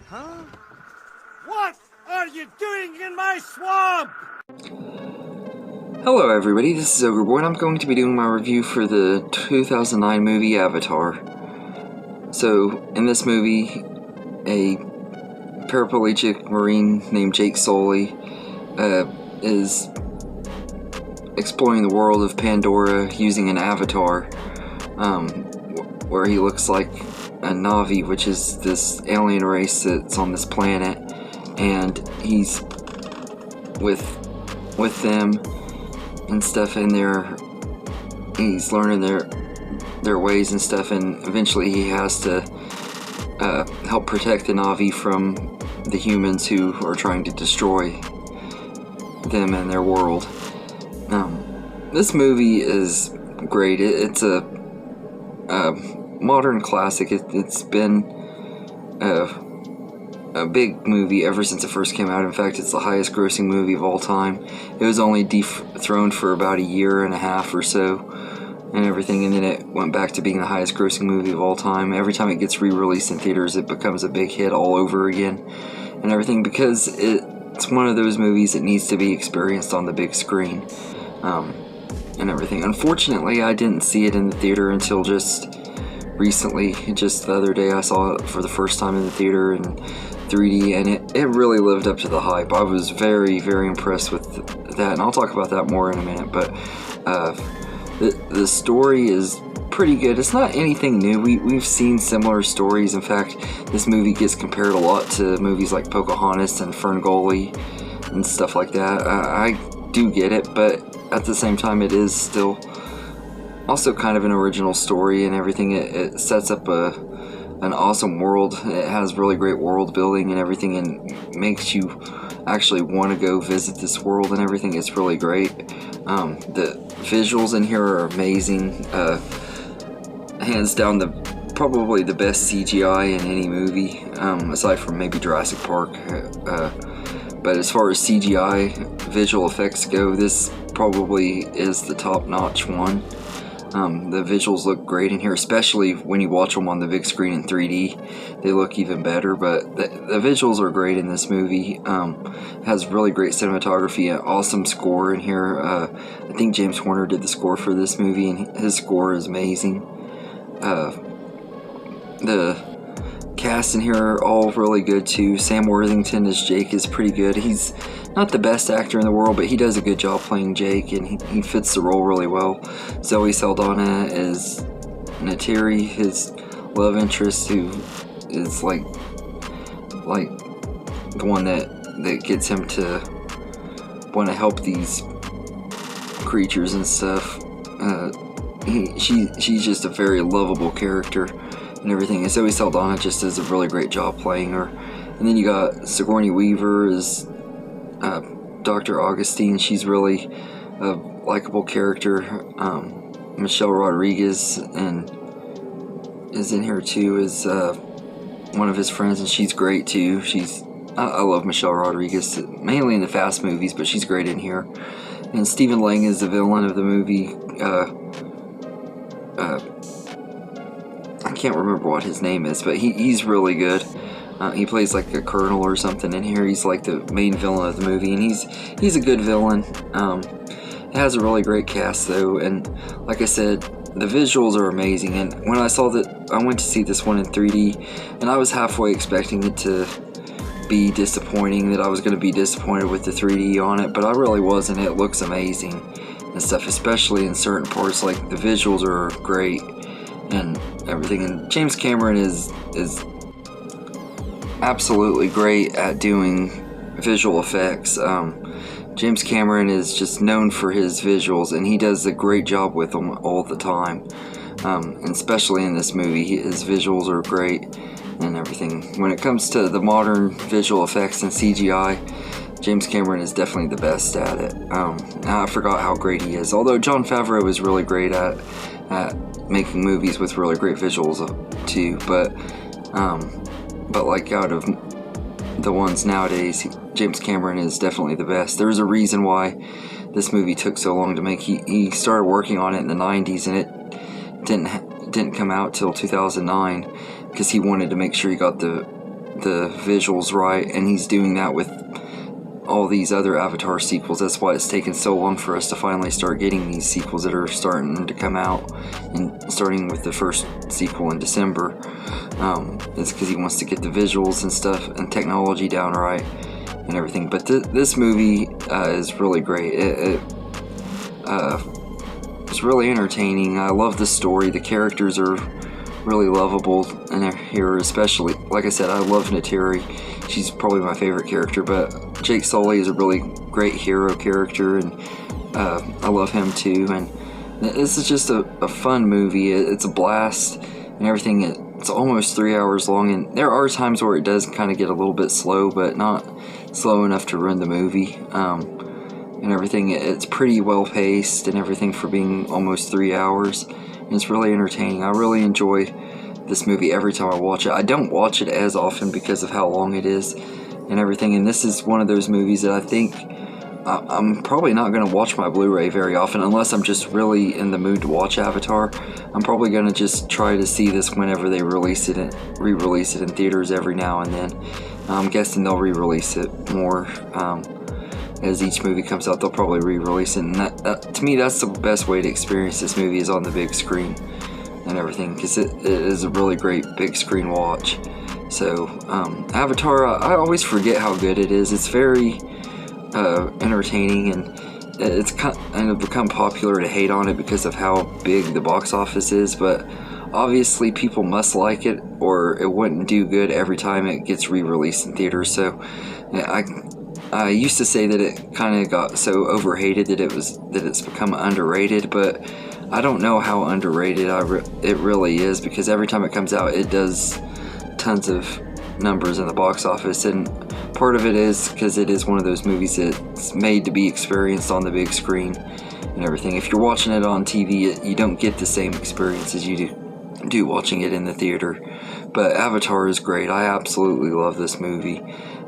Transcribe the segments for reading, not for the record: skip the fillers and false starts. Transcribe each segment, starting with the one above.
Huh? What are you doing in my swamp? Hello everybody, this is Ogreboy and I'm going to be doing my review for the 2009 movie Avatar. So, in this movie, a paraplegic marine named Jake Sully is exploring the world of Pandora using an avatar, where he looks like a Na'vi, which is this alien race that's on this planet, and he's with them and stuff, and he's learning their ways and stuff, and eventually he has to help protect the Na'vi from the humans who are trying to destroy them and their world. This movie is great. It's a modern classic. It's been a big movie ever since it first came out. In fact, it's the highest grossing movie of all time. It was only dethroned for about a year and a half or so and everything, and then it went back to being the highest grossing movie of all time. Every time it gets re-released in theaters, it becomes a big hit all over again and everything, because it's one of those movies that needs to be experienced on the big screen and everything. Unfortunately, I didn't see it in the theater until just recently. Just the other day I saw it for the first time in the theater in 3D, and it really lived up to the hype. I was very, very impressed with that, and I'll talk about that more in a minute. But the story is pretty good. It's not anything new. We've seen similar stories. In fact, this movie gets compared a lot to movies like Pocahontas and Ferngully and stuff like that. I do get it, but at the same time, it is still also kind of an original story and everything. It sets up an awesome world. It has really great world building and everything, and makes you actually want to go visit this world and everything. It's really great. The visuals in here are amazing. Hands down, probably the best CGI in any movie, aside from maybe Jurassic Park. But as far as CGI visual effects go, this probably is the top-notch one. The visuals look great in here, especially when you watch them on the big screen in 3D. They look even better, but the visuals are great in this movie. It has really great cinematography, an awesome score in here. I think James Horner did the score for this movie, and his score is amazing. The cast in here are all really good too. Sam Worthington as Jake is pretty good. He's not the best actor in the world, but he does a good job playing Jake, and he fits the role really well. Zoe Saldana is Neytiri, his love interest, who is like the one that gets him to want to help these creatures and stuff. She's just a very lovable character and everything, and Zoe Saldana just does a really great job playing her. And then you got Sigourney Weaver as Dr. Augustine. She's really a likable character. Michelle Rodriguez is in here too as one of his friends, and she's great too. I love Michelle Rodriguez, mainly in the Fast movies, but she's great in here. And Stephen Lang is the villain of the movie. I can't remember what his name is, but he's really good. He plays like a colonel or something in here. He's like the main villain of the movie, and he's a good villain. It has a really great cast though, and like I said, the visuals are amazing. And when I saw that, I went to see this one in 3D, and I was halfway expecting it to be disappointing, that I was going to be disappointed with the 3D on it, but I really wasn't. It looks amazing and stuff, especially in certain parts. Like, the visuals are great and everything, and James Cameron is absolutely great at doing visual effects. James Cameron is just known for his visuals, and he does a great job with them all the time, and especially in this movie, his visuals are great and everything. When it comes to the modern visual effects and CGI, James Cameron is definitely the best at it. Now I forgot how great he is, although Jon Favreau is really great at making movies with really great visuals too, but like, out of the ones nowadays, James Cameron is definitely the best. There's a reason why this movie took so long to make. He started working on it in the 90s, and it didn't come out till 2009, because he wanted to make sure he got the the visuals right, and he's doing that with all these other Avatar sequels. That's why it's taken so long for us to finally start getting these sequels that are starting to come out, and starting with the first sequel in December. It's because he wants to get the visuals and stuff and technology down right and everything. But this movie is really great. It's really entertaining. I love the story. The characters are really lovable in here, especially, like I said, I love Nateri. She's probably my favorite character, but Jake Sully is a really great hero character, and I love him too. And this is just a fun movie. It's a blast and everything. It's almost 3 hours long, and there are times where it does kind of get a little bit slow, but not slow enough to ruin the movie. And everything, it's pretty well paced and everything for being almost 3 hours. And it's really entertaining. I really enjoy this movie every time I watch it. I don't watch it as often because of how long it is and everything, and this is one of those movies that I think I'm probably not going to watch my Blu-ray very often unless I'm just really in the mood to watch Avatar. I'm probably going to just try to see this whenever they re-release it in theaters every now and then. I'm guessing they'll re-release it more as each movie comes out. They'll probably re-release it, and that, to me, that's the best way to experience this movie, is on the big screen and everything, because it is a really great big screen watch. So Avatar, I always forget how good it is. It's very entertaining, and it's kind of become popular to hate on it because of how big the box office is, but obviously people must like it or it wouldn't do good every time it gets re-released in theaters. So I used to say that it kind of got so overhated that it's become underrated, but I don't know how underrated it really is, because every time it comes out it does tons of numbers in the box office, and part of it is because it is one of those movies that's made to be experienced on the big screen and everything. If you're watching it on TV, you don't get the same experience as you do watching it in the theater. But Avatar is great. I absolutely love this movie,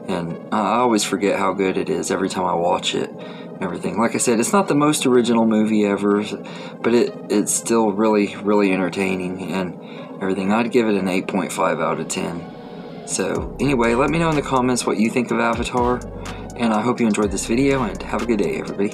and I always forget how good it is every time I watch it and everything. Like I said, it's not the most original movie ever, but it's still really, really entertaining and everything. I'd give it an 8.5 out of 10. So anyway, let me know in the comments what you think of Avatar, and I hope you enjoyed this video, and have a good day, everybody.